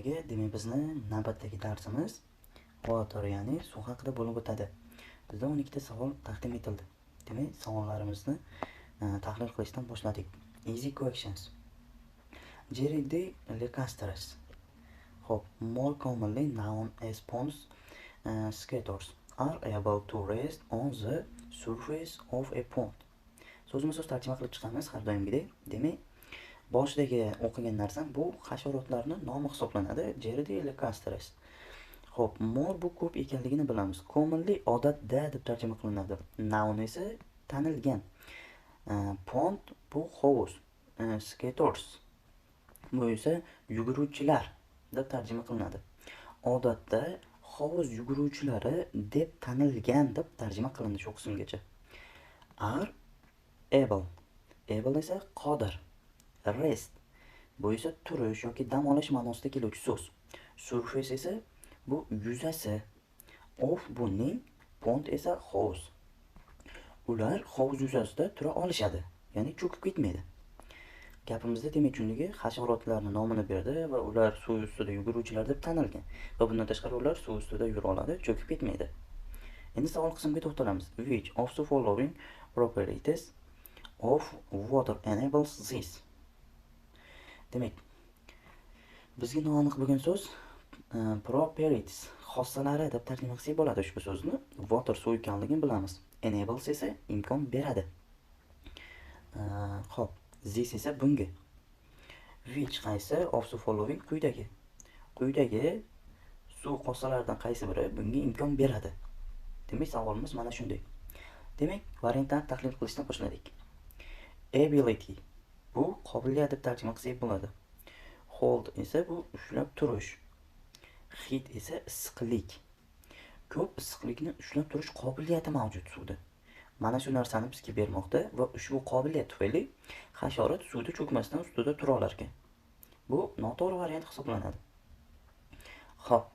Ertaga demak bizni navbatdagi darsimiz water ya'ni suv haqida bo'lib o'tadi. Bizda 12 ta savol taqdim etildi. Demak, savollarimizni tahlil qilishdan boshladik. Easy questions. Jerry D. Lecasters. Hop, more commonly known as ponds, skaters are able to rest on the surface of a pond. So'zma-so'z tarjima qilib chiqamiz har doimgidek. Demak, boshidagi o'qigan narsam bu hasharotlarning nomi hisoblanadi. Jerry Lecasters. Xo'p, more bu ko'p ekanligini bilamiz. Commonly odatda deb tarjima qilinadi. Noun esa tanilgan. Pond bu hovuz. Skaters bu esa yuguruvchilar deb tarjima qilinadi. Odatda hovuz yuguruvchilari deb tanilgan deb tarjima qilindi shu qismgacha. Are able. Able esa qodir. Rest bu esa turish yoki dam olish ma'nosida keluvchi so'z. Surface esa bu yuzasi. Of buning, pond esa hovuz. Ular hovuz yuzasida tura olishadi, ya'ni cho'kib ketmaydi. Gapimizda demak tushundiki, hasharotlarning nomini berdi va ular suv ustida yuguruvchilar deb tanilgan va bundan tashqari ular suv ustida yura oladi, cho'kib ketmaydi. Endi savol qismiga to'xtalamiz. Which of the following properties of water enables this? Demak, bizga noaniq bo'lgan so'z properties, xossalari deb tarjima qilsak bo'ladi ushbu so'zni. Water suv ekanligini bilamiz. Enables esa imkon beradi. Xo'p, this esa bunga. Which qaysi of the following quyidagi. Quyidagi suv xossalaridan qaysi biri bunga imkon beradi? Demak, savolimiz mana shunday. Demak, variantlarni tahlil qilishdan boshladik. Ability bu qobiliyat deb tarjima qilsak bo'ladi. Hold esa bu ushlab turish. Heat esa issiqlik. Ko'p issiqlikni ushlab turish qobiliyati mavjud suvda. Mana shu narsani bizga bermoqda va ushbu qobiliyat tufayli hasharot suvda cho'kmasdan ustida tura olar ekan. Bu noto'g'ri variant hisoblanadi. Xo'p,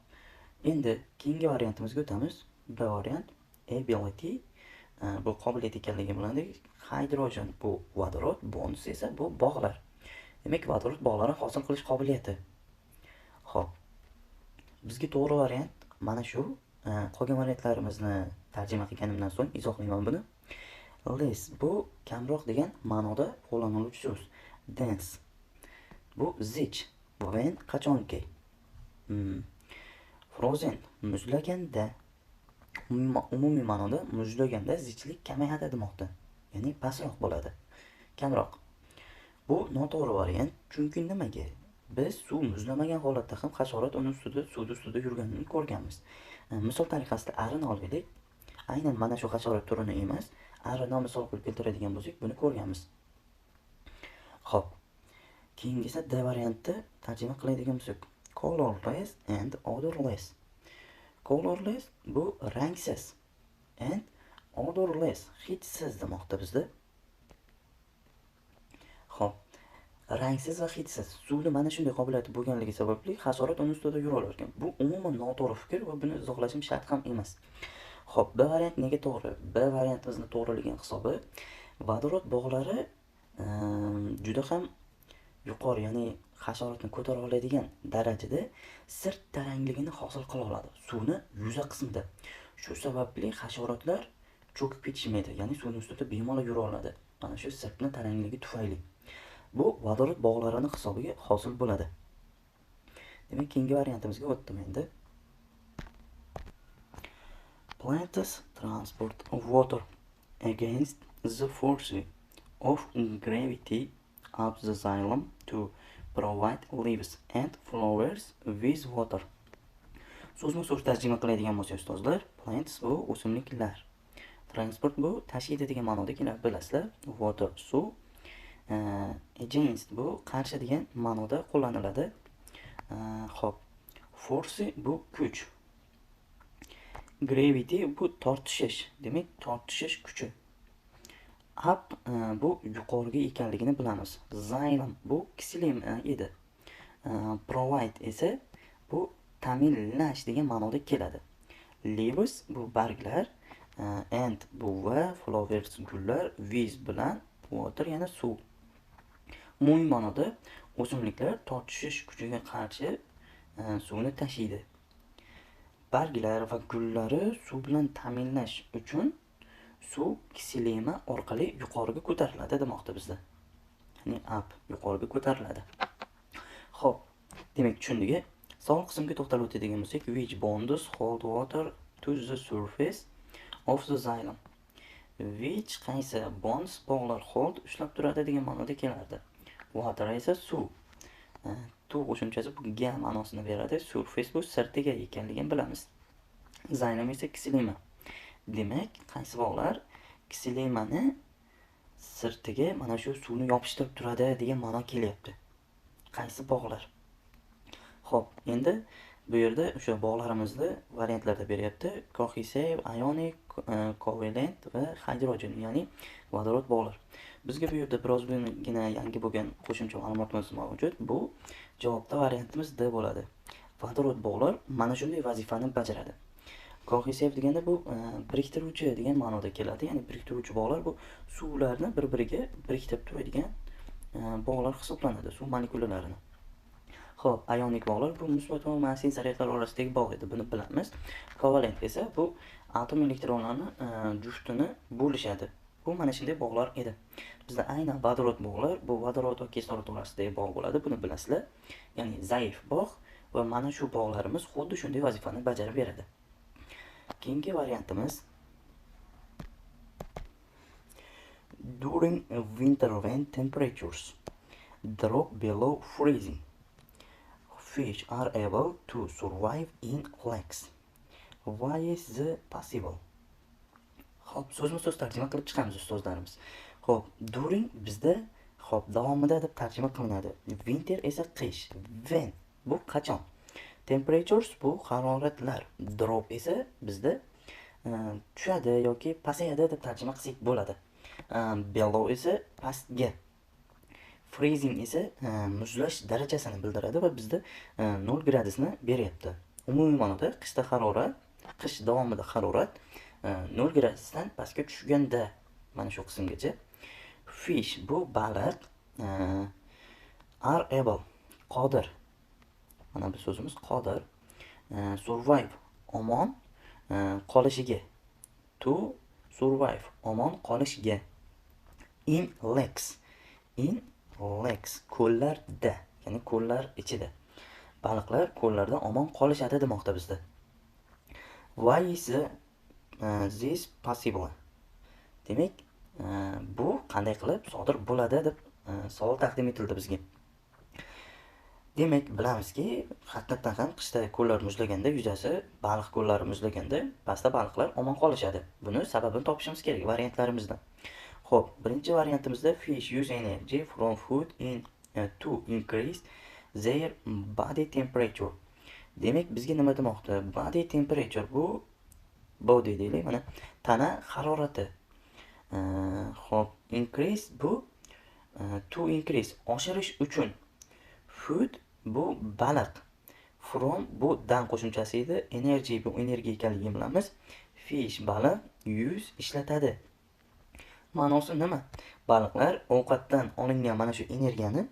endi keyingi variantimizga o'tamiz. B variant ability bu qobiliyat ekanligini biladi. Hydrogen bu vodorod, bonus esa bu bog'lar. Demak, vodorod bog'larini hosil qilish qobiliyati. Xo'p, bizga to'g'ri variant mana shu. Qolgan variantlarimizni tarjima qilganimdan so'ng izohlayman buni. Less bu kamroq degan ma'noda qo'llaniluvchi so'z. Dense bu zich, bu when qachonki. Frozen muzlaganda, umumiy ma'noda muzlaganda zichlik kamayadi demoqda. Ya'ni pastroq bo'ladi, kamroq. Bu noto'g'ri variant, chunki nimaga? Biz suv muzlamagan holatda ham hasharot uning ustida, suv ustida yurganini ko'rganmiz. Misol tariqasida arini olaylik. Aynan mana shu hasharot turini emas, arini misol qilib keltiradigan bo'lsak, buni ko'rganmiz. Xo'p. Keyingi esa D variantni tarjima qiladigan bo'lsak, colorless and odorless. Colorless bu rangsiz and odorless hidsiz demoqda bizda. Xo'p. Rangsiz va hidsiz suvda mana shunday qobiliyati bo'lganligi sababli hasharot uning ustida yura olar ekan. Bu umuman noto'g'ri fikr va buni izohlashim shart ham emas. Xo'p, B variant nega to'g'ri? B variantimizni to'g'riligining hisobi vodorod bog'lari juda ham yuqori, ya'ni hasharotni ko'tara oladigan darajada sirt tarangligini hosil qila oladi suvni yuza qismida. Shu sababli hasharotlar cho'kib ketishmaydi, ya'ni suvning ustida bemalol yura oladi. Mana shu sirtni tarangligi tufayli. Bu vodorod bog'larining hisobiga hosil bo'ladi. Demak, keyingi variantimizga o'tdim endi. Plants transport water against the force of gravity up the xylem to provide leaves and flowers with water. So'zma-so'z tarjima qiladigan bo'lsa ustozlar, plants bu o'simliklar. Transport bu tashiydi degan ma'noda keladi, bilasizlar. Water suv. Against bu qarshi degan ma'noda qo'llaniladi. Xo'p. Force bu kuch. Gravity bu tortishish, demak tortishish kuchi. Up bu yuqoriga ekanligini bilamiz. Xylem bu kislem edi. Provide esa bu ta'minlash degan ma'noda keladi. Leaves bu barglar, and bu va flowers gullar, with bilan water yana suv. Umumiy ma'noda o'simliklar tortishish kuchiga qarshi suvni tashiydi. Barglar va gullari suv bilan ta'minlash uchun suv kislema orqali yuqoriga ko'tariladi demoqda bizda. Ya'ni yuqoriga ko'tariladi. Xo'p, demak tushundik. Savol qismiga to'xtalib o'tadigan bo'lsak, which bonds hold water to the surface of the xylem. Which qaysi bonds bog'lar hold ushlab turadi degan ma'noda kelardi. Water esa suv. To qo'shimchasi bu ga ma'nosini beradi. Surface bu sirtiga ekanligini bilamiz. Xylem esa kislema. Demak, qaysi bog'lar kislemani sirtiga mana shu suvni yopishtirib turadi degan ma'no kelyapti. Qaysi bog'lar? Xo'p, endi bu yerda o'sha bog'larimizni variantlarda beryapti. Cohesive, ionic, covalent va hydrogen, ya'ni vodorod bog'lar. Bizga bu yerda birozgina yangi bo'lgan qo'shimcha ma'lumotimiz mavjud. Bu javobda variantimiz D bo'ladi. Vodorod bog'lar mana shunday vazifani bajaradi. Cohesive deganda bu biriktiruvchi degan ma'noda keladi. Ya'ni biriktiruvchi bog'lar bu suvlarni bir-biriga biriktirib turadigan bog'lar hisoblanadi, suv molekulalarini. Xo'p, ionik bog'lar bu musbat va manfiy zaryadlar orasidagi bog' edi, buni bilamiz. Covalent esa bu atom elektronlarni juftini bo'lishadi. Bu mana shunday bog'lar edi. Bizda aynan vodorod bog'lar bu vodorod va kislorod orasidagi bog' bo'ladi, buni bilasizlar. Ya'ni zaif bog' va mana shu bog'larimiz xuddi shunday vazifani bajarib beradi. Keyingi variantimiz during winter when temperatures drop below freezing, fish are able to survive in lakes. Why is this possible? Xo'p, so'zma-so'z tarjima qilib chiqamiz ustozlarimiz. Xo'p, during bizda davomida deb tarjima qilinadi. Winter esa qish. When bu qachon? Temperatures bu haroratlar. Drop esa bizda tushadi yoki pasayadi deb tarjima qilsak bo'ladi. Below esa pastga. Freezing esa muzlash darajasini bildiradi va bizda 0 gradusni beryapti. Umumiy ma'noda qishda harorat, qish davomida harorat 0 gradusdan pastga tushganda mana shu qismgacha. Fish bu baliq, are able qodir. Mana bu so'zimiz qodir. Survive omon qolishiga. To survive omon qolishiga. In lakes. In lakes ko'llarda, ya'ni ko'llar ichida. Baliqlar ko'llarda omon qolishadi demoqda bizda. Why is this possible? Demak, bu qanday qilib sodir bo'ladi deb savol taqdim etildi bizga. Demak, bilamizki, haqiqatan ham qishda ko'llar muzlaganda, yuzasi baliq ko'llari muzlaganda, pastda baliqlar omon qolishadi. Buni sababini topishimiz kerak variantlarimizdan. Xo'p, birinchi variantimizda fish use energy from food to increase their body temperature. Demak, bizga nima demoqda? Body temperature bu body deylik, mana tana harorati. Xo'p, increase bu to increase oshirish uchun. Food bu baliq. From bu dan qo'shimchasi edi. Energy bu energiya ekanligini bilamiz. Fish baliq use ishlatadi. Ma'nosi nima? Baliqlar ovqatdan olingan mana shu energiyani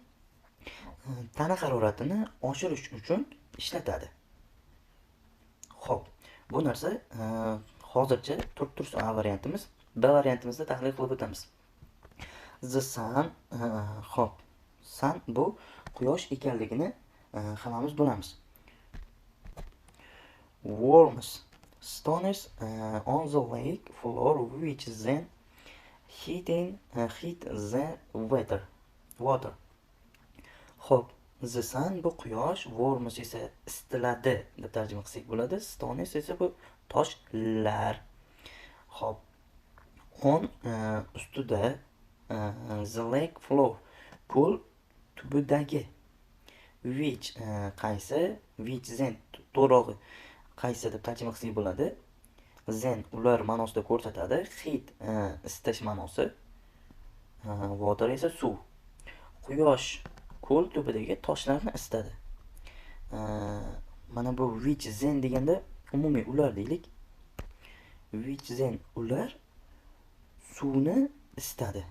tana haroratini oshirish uchun ishlatadi. Xo'p, bu narsa hozircha turib tursin variantimiz. B variantimizda tahlil qilib o'tamiz. The sun, xo'p, sun bu quyosh ekanligini hammamiz bilamiz. Worms stones on the lake floor which then hit the water. Xo'p, the sun bu quyosh, worms esa istiladi deb tarjima qilsak bo'ladi. Stones esa bu toshlar. Xo'p, on ustida the lake floor ko'l tubidagi which qaysi, which then to'rog'i qaysi deb tarjima qilsak bo'ladi. Then ular ma'nosida ko'rsatadi. Hit isitish ma'nosi. Water esa suv. Quyosh ko'l tubidagi toshlarni isitadi. Mana bu which then deganda umumiy ular deylik. Which then ular suvni isitadi.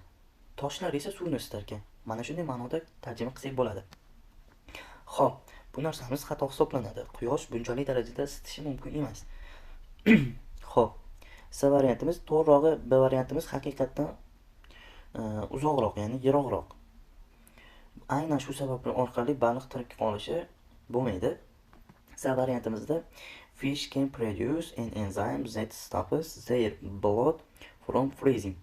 Toshlar esa suvni isitar ekan. Mana shunday ma'noda tarjima qilsak bo'ladi. Xo'p, Bu narsamiz xato hisoblanadi. Quyosh bunchalik darajada isitishi mumkin emas. Xo'p, C variantimiz to'g'rirog'i, B variantimiz haqiqatdan uzoqroq, ya'ni yiroqroq. Aynan shu sabablar orqali baliq tirik qolishi bo'lmaydi. C variantimizda fish can produce an enzyme that stops their blood from freezing.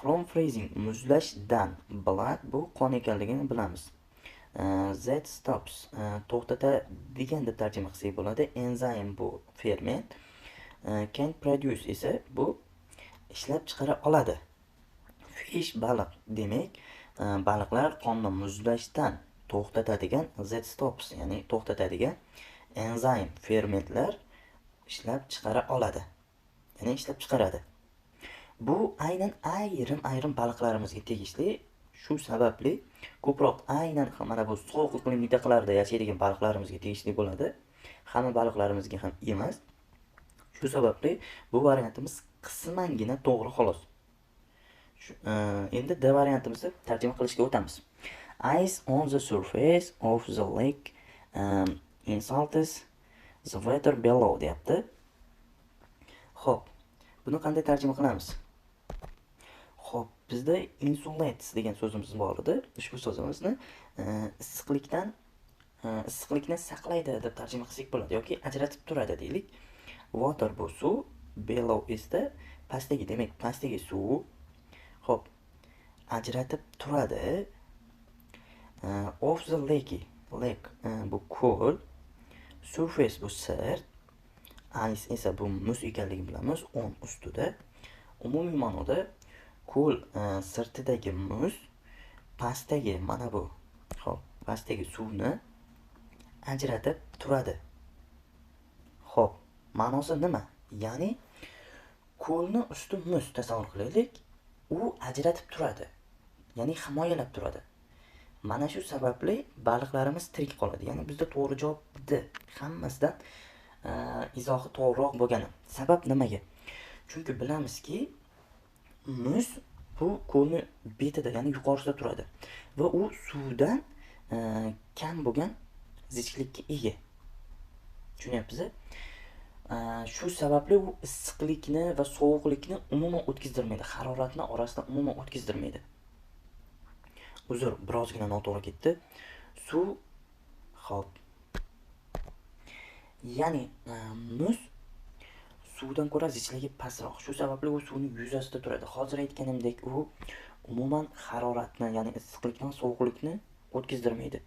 From freezing muzlashdan blood bu qon ekanligini bilamiz. That stops to'xtatadigan deb tarjima qilsak bo'ladi. Enzyme bu ferment. Can produce esa bu ishlab chiqara oladi. Fish baliq demak, baliqlar qonni muzlashdan to'xtatadigan that stops, ya'ni to'xtatadigan enzyme fermentlar ishlab chiqara oladi. Ya'ni ishlab chiqaradi. Bu aynan ayrim baliqlarimizga tegishli. Shu sababli ko'proq aynan mana bu sovuq iqlim mintaqalarida yashaydigan baliqlarimizga tegishli bo'ladi. Hamma baliqlarimizga ham emas. Shu sababli bu variantimiz qismangina to'g'ri xolos. Endi D variantimizni tarjima qilishga o'tamiz. Ice on the surface of the lake insults the water below deyapti. Xo'p, buni qanday tarjima qilamiz? Xo'p, bizda insulates degan so'zimiz bor edi. Ushbu so'zimizni issiqlikni saqlaydi deb tarjima qilsak bo'ladi yoki ajratib turadi deylik. Water bu suv, below esa pastdagi, demak pastdagi suv. Xo'p, ajratib turadi. Of the lake bu ko'l, surface bu sirt, ice esa bu muz ekanligini bilamiz, on ustida. Umumiy ma'noda ko'l sirtidagi muz pastdagi mana bu, xo'p, pastdagi suvni ajratib turadi. Xo'p, ma'nosi nima? Ya'ni ko'lni usti muz tasavvur qilaylik, u ajratib turadi. Ya'ni himoyalab turadi. Mana shu sababli baliqlarimiz tirik qoladi. Ya'ni bizda to'g'ri javob D. Hammasidan izohi to'g'riroq bo'lgani. Sabab nimaga? Chunki bilamizki, muz bu ko'lni betida, ya'ni yuqorisida turadi va u suvdan kam bo'lgan zichlikka ega. Tushunyapsiz? Shu sababli u issiqlikni va sovuqlikni umuman o'tkazdirmaydi, haroratni orasidan umuman o'tkazdirmaydi. Uzr, birozgina noto'g'ri ketdi. Suv, xo'p. Ya'ni muz suvdan ko'ra zichligi pastroq. Shu sababli u suvning yuzasida turadi. Hozir aytganimdek, u umuman haroratni, ya'ni issiqlikni, sovuqlikni o'tkazdirmaydi.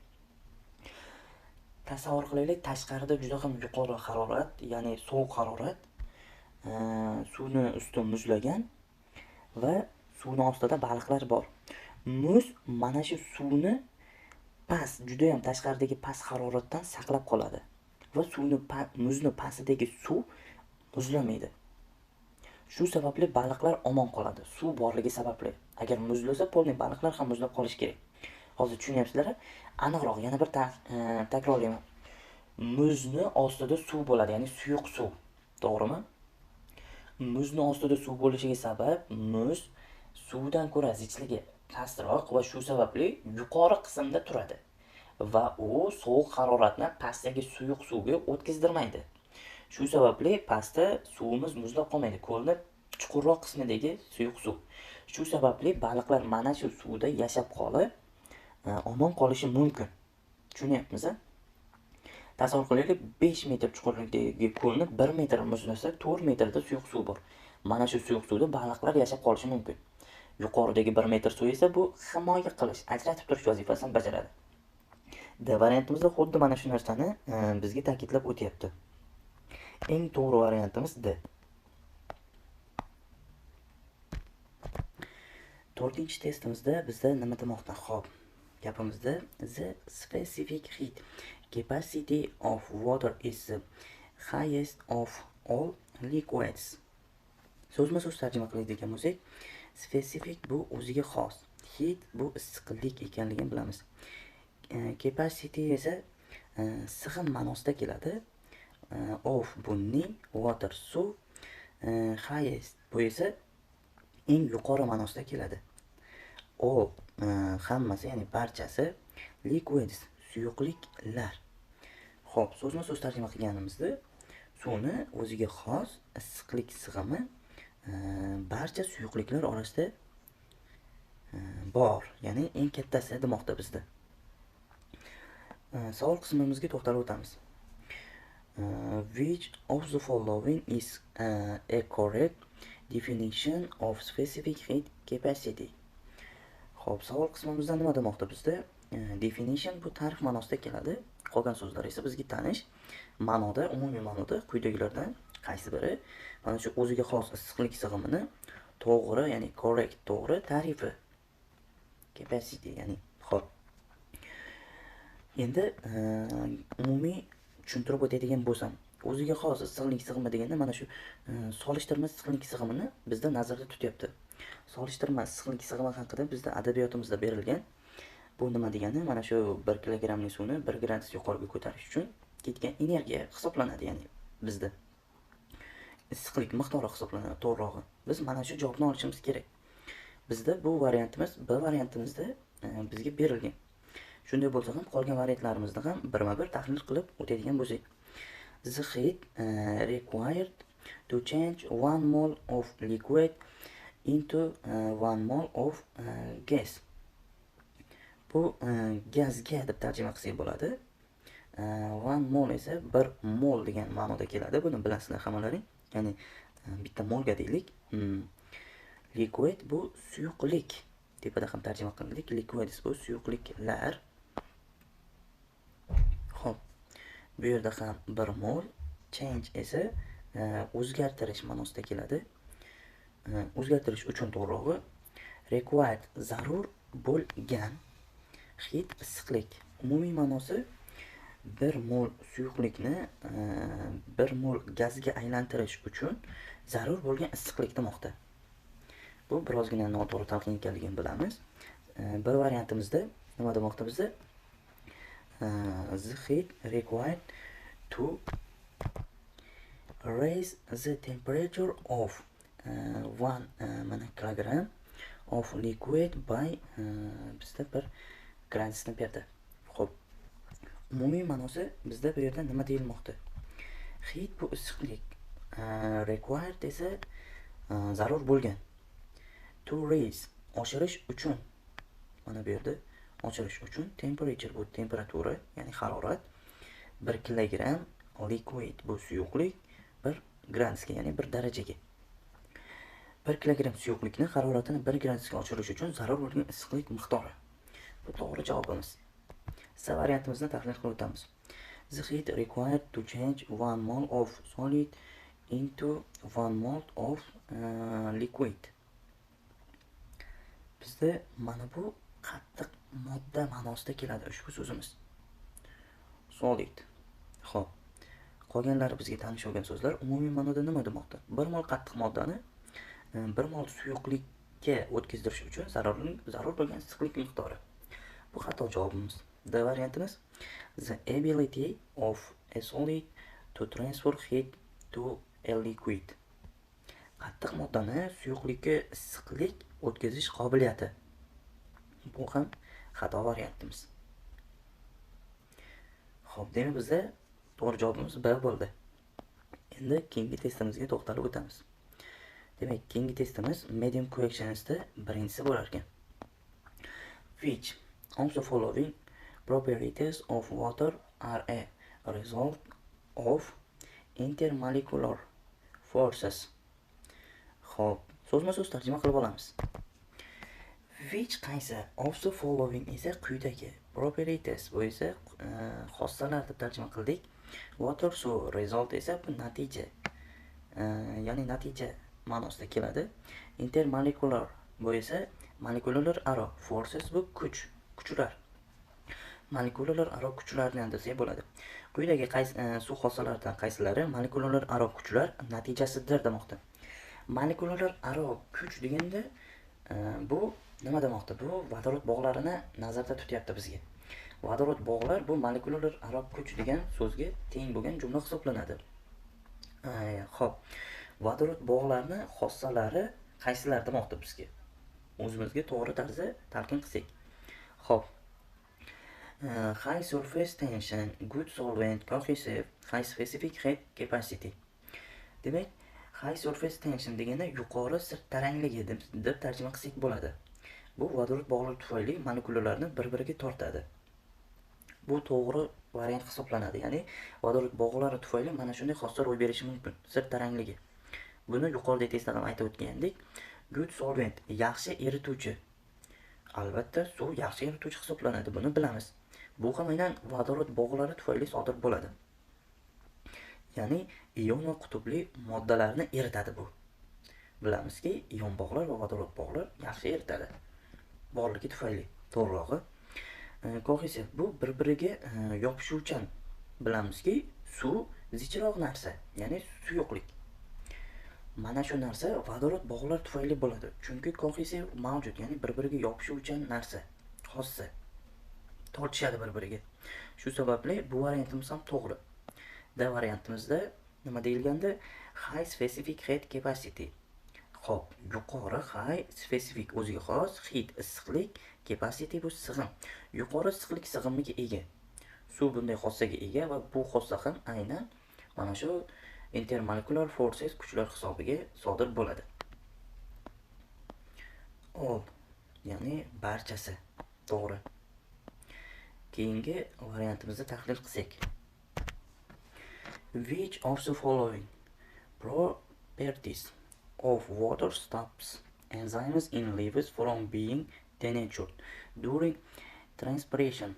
Tasavvur qilaylik, tashqarida juda ham yuqori harorat, ya'ni sovuq harorat, suvni usti muzlagan va suvning ostida baliqlar bor. Muz mana shu suvni juda ham tashqaridagi past haroratdan saqlab qoladi va muzni pastidagi suv muzlamaydi. Shu sababli baliqlar omon qoladi, suv borligi sababli. Agar muzlasa, polni baliqlar ham muzlab qolishi kerak. Hozir tushunyapsizlar? Aniqroq yana bir takrorlayman. Muzni ostida suv bo'ladi, ya'ni suyuq suv. To'g'rimi? Muzni ostida suv bo'lishiga sabab muz suvdan ko'ra zichligi pastroq va shu sababli yuqori qismda turadi va u sovuq haroratni pastdagi suyuq suvga o'tkazdirmaydi. Shu sababli pastda suvimiz muzlab qolmaydi. Ko'lni chuqurroq qismidagi suyuq suv. Shu sababli baliqlar mana shu suvda yashab qolib, omon qolishi mumkin. Tushunyapmiz? Tasavvur qilaylik, 5 metr chuqurlikdagi ko'lni 1 metr muzlasa, 4 metrda suyuq suv bor. Mana shu suyuq suvda baliqlar yashab qolishi mumkin. Yuqoridagi 1 metr suv esa bu himoya qilish, ajratib turish vazifasini bajaradi. D variantimizda xuddi mana shu narsani bizga ta'kidlab o'tyapti. Eng to'g'ri variantimiz D. 4-testimizda bizda nima demoqda? Xo'p, gapimizda the specific heat capacity of water is the highest of all liquids. So'zma-so'z tarjima qiladigan bo'lsak, specific bu o'ziga xos, heat bu issiqlik ekanligini bilamiz. Capacity esa sig'im ma'nosida keladi. Of bu ning, water suv, highest bu esa eng yuqori ma'nosida keladi. All hammasi, ya'ni barchasi, liquids suyuqliklar. Xo'p, so'zma-so'z tarjima qilganimizda suvni o'ziga xos issiqlik sig'imi barcha suyuqliklar orasida bor, ya'ni eng kattasi demoqda bizda. Savol qismimizga to'xtalib o'tamiz. Which of the following is a correct definition of specific heat capacity? Xo'p, savol qismimizda nima demoqda bizda? Definition bu ta'rif ma'nosida keladi. Qolgan so'zlar esa bizga tanish ma'noda, umumiy ma'noda quyidagilardan qaysi biri mana shu o'ziga xos issiqlik sig'imini to'g'ri, ya'ni correct, to'g'ri tarifi. Capacity, ya'ni xo'p. Endi umumiy tushuntirib o'tadigan bo'lsam, o'ziga xos issiqlik sig'imi deganda mana shu solishtirma issiqlik sig'imini bizda nazarda tutyapti. Solishtirma issiqlik sig'imi haqida bizda adabiyotimizda berilgan. Bu nima degani? Mana shu 1 kilogramlik suvni 1 gradus yuqoriga ko'tarish uchun ketgan energiya hisoblanadi, ya'ni bizda issiqlik miqdori hisoblanadi to'g'rirog'i. Biz mana shu javobni olishimiz kerak. Bizda bu variantimiz B variantimizda bizga berilgan. Shunday bo'lsa ham qolgan variantlarimizni ham birma-bir tahlil qilib o'tadigan bo'lsak. The heat required to change 1 mole of liquid into 1 mole of gas. Bu gazga deb tarjima qilsak bo'ladi. 1 mol esa 1 mol degan ma'noda keladi. Buni bilasizlar hammalaring. Ya'ni bitta molga deylik. Liquid bu suyuqlik. Tepada ham tarjima qildik. Liquid bu suyuqliklar. Xo'p. Bu yerda ham 1 mol, change esa o'zgartirish ma'nosida keladi. O'zgartirish uchun to'g'rirog'i required zarur bo'lgan heat issiqlik. Umumiy ma'nosi 1 mol suyuqlikni 1 mol gazga aylantirish uchun zarur bo'lgan issiqlik demoqda. Bu birozgina noto'g'ri talqin ekanligini bilamiz. Bir variantimizda nima demoqda bizda? The heat required to raise the temperature of 1 kilogram of liquid by bizda 1 gradusni berdi. Xo'p. Umumiy ma'nosi bizda bu yerda nima deyilmoqda? Heat bu issiqlik. Required esa zarur bo'lgan. To raise oshirish uchun. Mana bu yerda oshirish uchun temperature bu temperatura, ya'ni harorat. 1 kilogram liquid bu suyuqlik 1 gradusga, ya'ni 1 darajaga. 1 kilogram suyuqlikni haroratini 1 gradusga oshirish uchun zarur bo'lgan issiqlik miqdori. Bu to'g'ri javobimiz. C variantimizni tahlil qilib o'tamiz. The heat required to change 1 mole of solid into 1 mole of liquid. Bizda mana bu qattiq modda ma'nosida keladi ushbu so'zimiz. Solid. Xo'p. Qolganlari bizga tanish bo'lgan so'zlar umumiy ma'noda nima demoqda? 1 mol qattiq moddani 1 mol suyuqlikka o'tkazirish uchun zarur bo'lgan issiqlik miqdori. Bu xato javobimiz. D variantimiz the ability of a solid to transfer heat to a liquid. Qattiq moddani suyuqlikka issiqlik o'tkazish qobiliyati. Bu ham xato variantimiz. Xo'p, demak bizda to'g'ri javobimiz B bo'ldi. Endi keyingi testimizga to'xtalib o'tamiz. Demak, keyingi testimiz medium questionsda birinchisi bo'lar ekan. Which of the following properties of water are a result of intermolecular forces? Xo'p, so'zma-so'z tarjima qilib olamiz. Which qaysi of the following esa quyidagi properties bu esa xossalar deb tarjima qildik. Water suv, result esa bu natija. Ya'ni natija ma'nosida keladi. Intermolecular bu esa molekulalar aro, forces bu kuchlar. Molekulalar aro kuchlarni desak bo'ladi. Quyidagi suv xossalaridan qaysilari molekulalar aro kuchlar natijasidir demoqda. Molekulalar aro kuch deganda bu nima demoqda? Bu vodorod bog'larini nazarda tutyapti bizga. Vodorod bog'lar bu molekulalar aro kuch degan so'zga teng bo'lgan jumla hisoblanadi. Xo'p. Vodorod bog'larni xossalari qaysilar demoqda bizga? O'zimizga to'g'ri tarzda talqin qilsak. Xo'p. High surface tension, good solvent, cohesive, high specific head capacity. Demak, high surface tension degani yuqori sirt tarangligi deb tarjima qilsak bo'ladi. Bu vodorod bog'lar tufayli molekulalarni bir-biriga tortadi. Bu to'g'ri variant hisoblanadi. Ya'ni vodorod bog'lari tufayli mana shunday xoslar ro'y berishi mumkin. Sirt tarangligi. Buni yuqorida testda ham aytib o'tgandek, good solvent, yaxshi erituvchi. Albatta, suv yaxshi erituvchi hisoblanadi, buni bilamiz. Bu ham aynan vodorod bog'lari tufayli sodir bo'ladi. Ya'ni ion va qutbli moddalarni eritadi bu. Bilamizki, ion bog'lar va vodorod bog'lar yaxshi eritadi. Borligi tufayli, to'g'rirog'i. Cohesive bu bir-biriga yopishuvchan. Bilamizki, suv zichroq narsa, ya'ni suyuqlik. Mana shu narsa vodorod bog'lar tufayli bo'ladi. Chunki cohesive mavjud, ya'ni bir-biriga yopishuvchan narsa, xossa. Tortishadi bir-biriga. Shu sababli bu variantimiz ham to'g'ri. D variantimizda nima deyilganda? High specific heat capacity. Xo'p, yuqori high specific o'ziga xos heat issiqlik, capacity bu sig'im. Yuqori issiqlik sig'imiga ega. Suv bunday xossaga ega va bu xossa ham aynan mana shu intermolecular forces kuchlar hisobiga sodir bo'ladi. All, ya'ni barchasi to'g'ri. Keyingi variantimizni tahlil qilsak. Which of the following properties of water stops enzymes in leaves from being denatured during transpiration?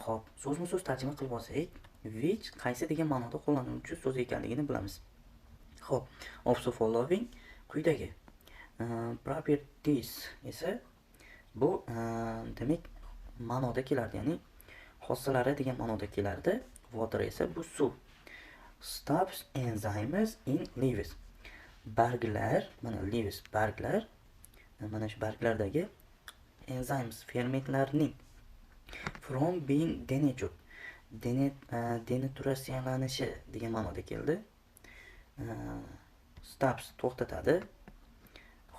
Xo'p, so'zma-so'z tarjima qilib olsak, which qaysi degan ma'noda qo'llanuvchi so'z ekanligini bilamiz. Xo'p, of the following quyidagi. Properties esa bu demak ma'noda kelardi, ya'ni xossalari degan ma'noda kelardi. Water esa bu suv. Stops enzymes in leaves. Barglar, mana leaves barglar, mana shu barglardagi enzymes fermentlarning from being denatured, denaturatsiyalanishi degan ma'noda keldi. Stops to'xtatadi.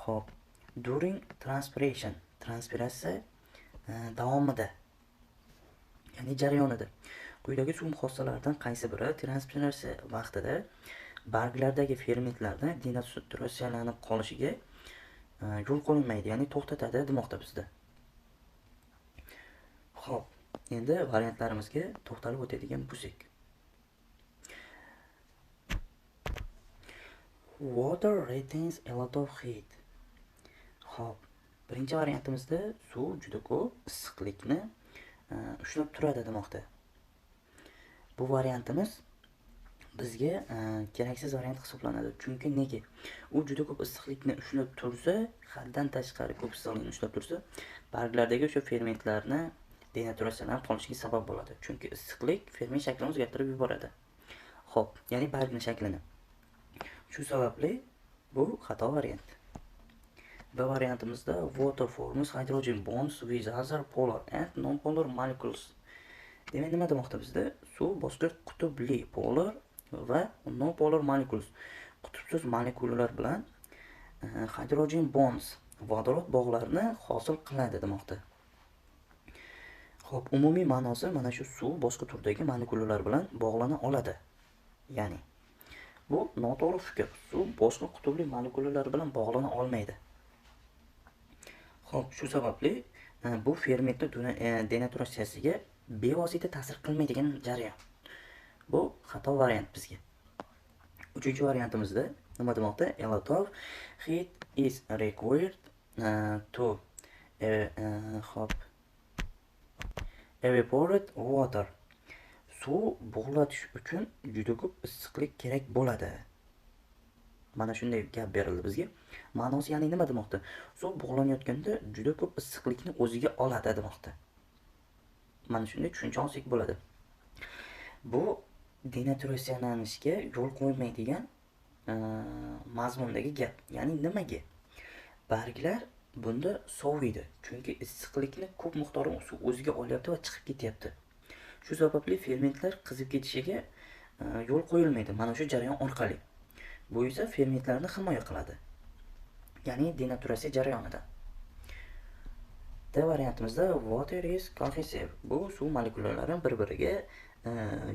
Xo'p, during transpiration, transpiratsiya davomida, ya'ni jarayonida. Quyidagi suv xossalaridan qaysi biri transpiratsiya vaqtida barglardagi fermentlardan denaturatsiyalanib qolishiga yo'l qo'ymaydi, ya'ni to'xtatadi demoqda bizda. Xo'p, endi variantlarimizga to'xtalib o'tadigan bo'lsak. Water retains a lot of heat. Xo'p, birinchi variantimizda suv juda ko'p issiqlikni ushlab turadi demoqda. Bu variantimiz bizga keraksiz variant hisoblanadi. Chunki nega? U juda ko'p issiqlikni ushlab tursa, haddan tashqari ko'p issiqlikni ushlab tursa, barglardagi o'sha fermentlarni denaturatsiyalanib qolishiga sabab bo'ladi. Chunki issiqlik ferment shaklini o'zgartirib yuboradi. Xo'p, ya'ni bargning shaklini. Shu sababli bu xato variant. B variantimizda water forms hydrogen bonds with other polar and non-polar molecules. Demak, nima demoqda bizda? Suv boshqa qutbli polar va non-polar molecules, qutbsiz molekulalar bilan hydrogen bonds, vodorod bog'larini hosil qiladi demoqda. Xo'p, umumiy ma'nosi mana shu suv boshqa turdagi molekulalar bilan bog'lana oladi. Ya'ni bu noto'g'ri fikr. Suv boshqa qutbli molekulalar bilan bog'lana olmaydi. Xo'p, shu sababli bu fermentning denaturatsiyasiga bevosita ta'sir qilmaydigan jarayon. Bu xato variant bizga. Uchinchi variantimizda nima demoqda? A lot of heat is required to evaporate water. Suv bug'latish uchun juda ko'p issiqlik kerak bo'ladi. Mana shunday gap berildi bizga. Ma'nosi ya'ni nima demoqda? Suv bug'lanayotganda juda ko'p issiqlikni o'ziga oladi demoqda. Mana shunday tushuncha olsak bo'ladi. Bu denaturatsiyalanishga yo'l qo'ymaydigan mazmundagi gap. Ya'ni nimaga? Barglar bunda soviydi. Chunki issiqlikni ko'p miqdorda suv o'ziga olyapti va chiqib ketyapti. Shu sababli fermentlar qizib ketishiga yo'l qo'yilmaydi mana shu jarayon orqali. Bu esa fermentlarni himoya qiladi. Ya'ni denaturatsiya jarayonida. D variantimizda water is cohesive. Bu suv molekulalari bir-biriga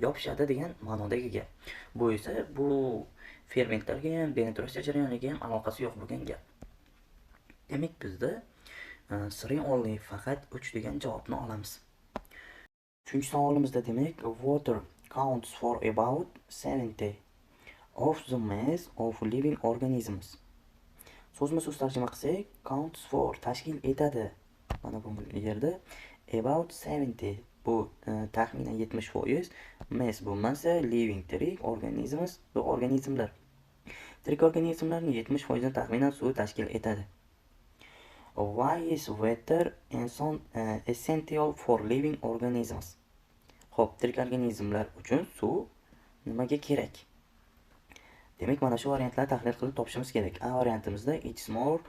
yopishadi degan ma'nodagi gap. Bu esa bu fermentlarga ham, penetratsiya jarayoniga ham aloqasi yo'q bo'lgan gap. Demak, bizda siri only faqat 3 degan javobni olamiz. Uchinchi savolimizda demak, water counts for about 70 of the mass of living organisms. So'zma-so'z tarjima qilsak, counts for tashkil etadi. Mana bu yerda about 70 bu taxminan 70%, mass bu massa, living tirik, organisms bu organizmlar. Tirik organizmlarning 70% taxminan suv tashkil etadi. Why is water essential for living organisms? Xo'p, tirik organizmlar uchun suv nimaga kerak? Demak, mana shu variantlarni tahlil qilib topishimiz kerak. A variantimizda it's more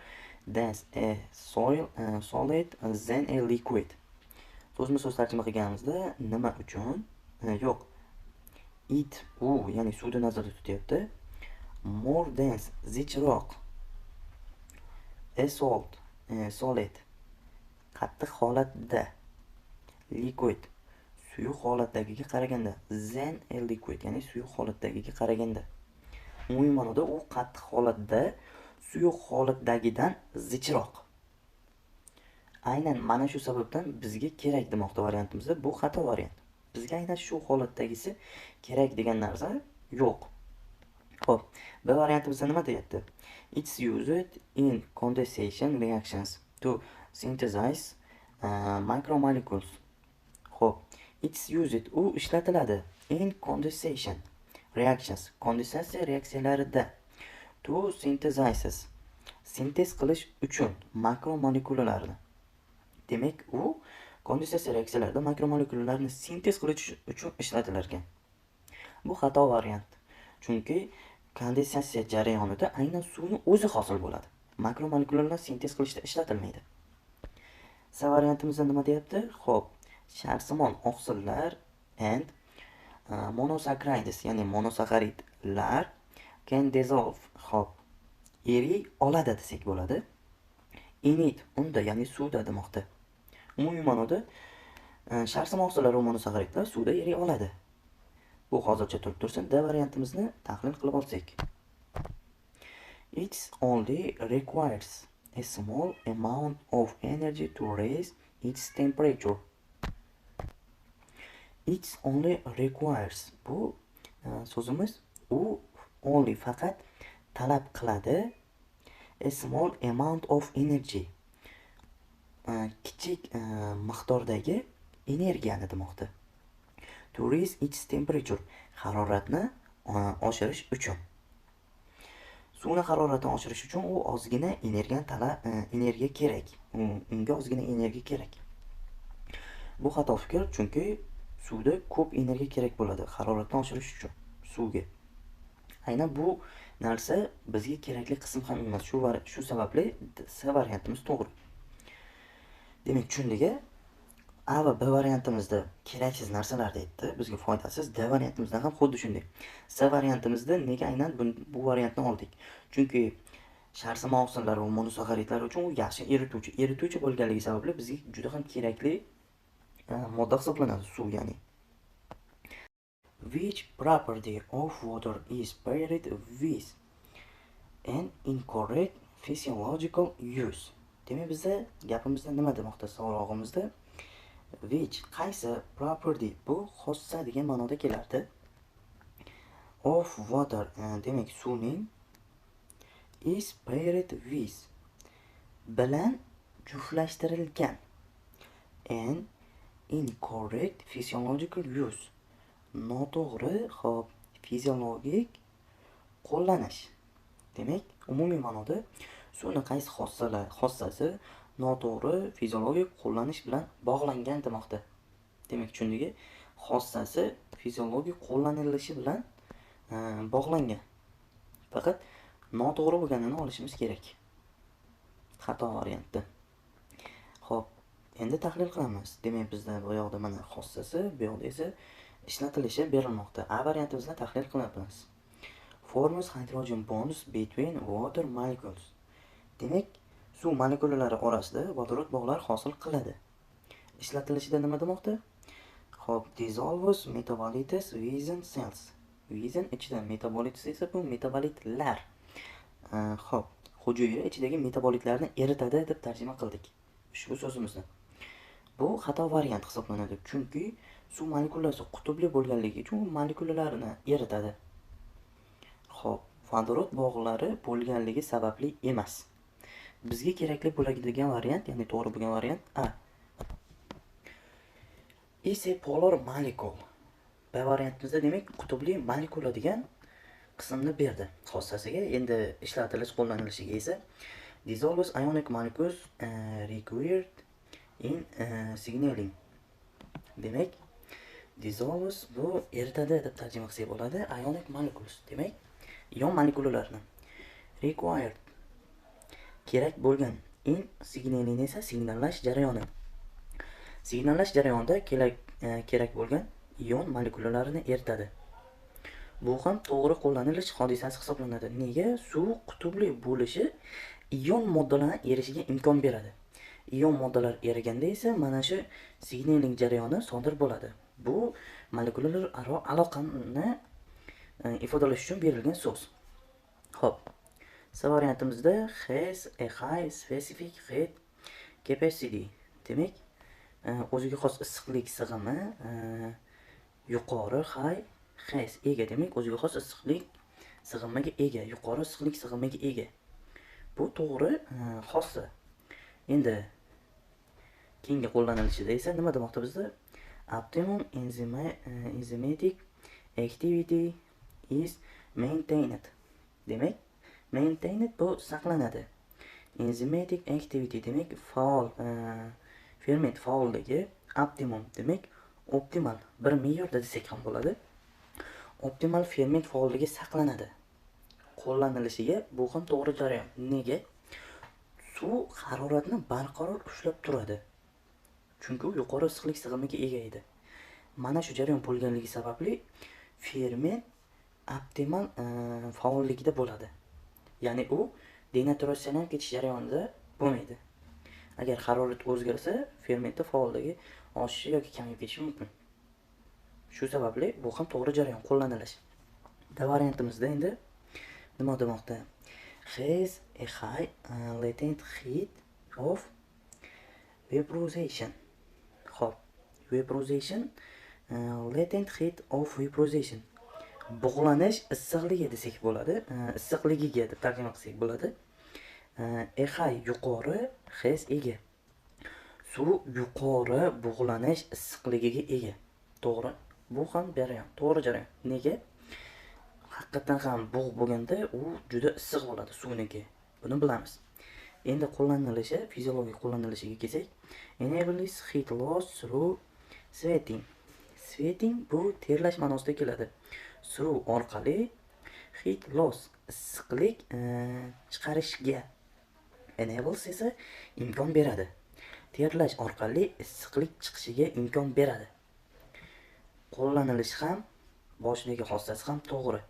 dense a solid than a liquid. So'zma-so'z tarjima qilganimizda nima uchun? Yo'q. U, ya'ni suvni nazarda tutyapti. More dense, zichroq. A solid, qattiq holatda. Liquid, suyuq holatdagiga qaraganda. Than a liquid, ya'ni suyuq holatdagiga qaraganda. Umumiy ma'noda u qattiq holatda suyuq holatdagidan zichroq. Aynan mana shu sababdan bizga kerak demoqda variantimizda. Bu xato variant. Bizga aynan shu holatdagisi kerak degan narsa yo'q. Xo'p, B variantimizda nima deyapti? It's used in condensation reactions to synthesize micromolecules. Xo'p, it's used u ishlatiladi in condensation reactions, kondensatsiya reaksiyalarida, to synthesize, sintez qilish uchun makromolekulalarni. Demak, u kondensatsiya reaksiyalarida makromolekulalarni sintez qilish uchun ishlatilar ekan. Bu xato variant. Chunki kondensatsiya jarayonida aynan suvning o'zi hosil bo'ladi. Makromolekulalarni sintez qilishda ishlatilmaydi. C variantimizda nima deyapti? Xo'p, sharsimon oqsillar and monosaccharides, ya'ni monosaxaridlar can dissolve. Xo'p, eriy oladi desak bo'ladi. In it, unda, ya'ni suvda demoqda. Umumiy ma'noda sharsimon oqsillar va monosaxaridlar suvda eriy oladi. Bu hozircha turib tursin. D variantimizni tahlil qilib olsak. It only requires a small amount of energy to raise its temperature. It only requires, bu so'zimiz u only faqat talab qiladi a small amount of energy, kichik miqdordagi energiyani demoqda. To raise its temperature, haroratni oshirish uchun. Suvni haroratini oshirish uchun u ozgina energiya kerak. Unga ozgina energiya kerak. Bu xato fikr, chunki suvda ko'p energiya kerak bo'ladi haroratni oshirish uchun suvga. Aynan bu narsa bizga kerakli qism ham emas. Shu sababli C variantimiz to'g'ri. Demak, tushundik-a? A va B variantimizda keraksiz narsalar deyapti, bizga foydasiz. D variantimizda ham xuddi shunday. C variantimizda nega aynan bu variantni oldik? Chunki sharsimon oqsillar va monosaxaridlar uchun u yaxshi erituvchi bo'lganligi sababli bizga juda ham kerakli modda hisoblanadi suv, ya'ni. Which property of water is paired with an incorrect physiological use? Demak, bizda gapimizda nima demoqda savolog'imizda? Which, qaysi property, bu xossa degan ma'noda kelardi. Of water, demak suvning, is paired with, bilan juftlashtirilgan, and incorrect physiological use, noto'g'ri fiziologik qo'llanish. Demak, umumiy ma'noda suvni qaysi xossasi noto'g'ri fiziologik qo'llanish bilan bog'langan demoqda. Demak, tushundiki, xossasi fiziologik qo'llanilishi bilan bog'langan. Faqat noto'g'ri bo'lganini olishimiz kerak. Xato variantda. Xo'p, endi tahlil qilamiz. Demak, bizda bu yoqda mana xossasi, bu yoqda esa ishlatilishi berilmoqda. A variantimizni tahlil qilamiz. Forms hydrogen bonds between water molecules. Demak, suv molekulalari orasida vodorod bog'lar hosil qiladi. Ishlatilishida nima demoqda? Xo'p, dissolves metabolites within cells. Within ichida, metabolites esa bu metabolitlar. Xo'p, hujayra ichidagi metabolitlarni eritadi deb tarjima qildik ushbu so'zimizni. Bu xato variant hisoblanadi, chunki suv molekulasi qutbli bo'lganligi uchun molekulalarni eritadi. Xo'p, vodorod bog'lari bo'lganligi sababli emas. Bizga kerakli bo'ladigan variant, ya'ni to'g'ri bo'lgan variant A. Ise polar molecule. B variantimizda demak qutbli molekula degan qismni berdi xossasiga. Endi ishlatilish qo'llanilishiga esa dissolves ionic molecules required in signaling. Demak, dissolves bu eritadi deb tarjima qilsak bo'ladi. Ionic molecules demak ion molekulalarni, required kerak bo'lgan, in signaling esa signallash jarayoni. Signallash jarayonida kerak bo'lgan ion molekulalarini eritadi. Bu ham to'g'ri qo'llanilish hodisasi hisoblanadi. Nega? Suv qutbli bo'lishi ion moddalarning erishiga imkon beradi. Ion moddalar eriganda esa mana shu signaling jarayoni sodir bo'ladi. Bu molekulalar aro aloqani ifodalash uchun berilgan so'z. Xo'p. C variantimizda has a high specific heat capacity. Demak, o'ziga xos issiqlik sig'imi yuqori high has ega, demak o'ziga xos issiqlik sig'imiga ega, yuqori issiqlik sig'imiga ega. Bu to'g'ri xossa. Endi keyingi qo'llanilishida esa nima demoqda bizda? Optimum enzymatic activity is maintained. Demak, maintained bu saqlanadi. Enzymatic activity demak faol, ferment faolligi, optimum demak optimal, bir me'yorda desak ham bo'ladi. Optimal ferment faolligi saqlanadi. Qo'llanilishiga bu ham to'g'ri jarayon. Nega? Suv haroratni barqaror ushlab turadi. Chunki u yuqori issiqlik sig'imiga ega edi. Mana shu jarayon bo'lganligi sababli ferment optimal faollikda bo'ladi. Ya'ni u denaturatsiyadan ketish jarayonida bo'lmaydi. Agar harorat o'zgarsa, fermentning faolligi oshishi yoki kamayib ketishi mumkin. Shu sababli bu ham to'g'ri jarayon qo'llanilishi. D variantimizda endi nima demoqda? Has a high latent heat of vaporization. Xo'p, vaporization, latent heat of vaporization. Bug'lanish issiqligi desak bo'ladi. Issiqligiga deb tarjima qilsak bo'ladi. A high yuqori, has ega. Suv yuqori bug'lanish issiqligiga ega. To'g'ri. Bu ham jarayon, to'g'ri jarayon. Nega? Haqiqatan ham bug' bo'lganda u juda issiq bo'ladi suvniki. Buni bilamiz. Endi qo'llanilishi, fiziologik qo'llanilishiga kelsak, enables heat loss through sweating. Sweating bu terlash ma'nosida keladi. Through orqali heat loss issiqlik chiqarishga, enables esa imkon beradi. Terlash orqali issiqlik chiqishiga imkon beradi. Qo'llanilishi ham boshidagi xossasi ham to'g'ri.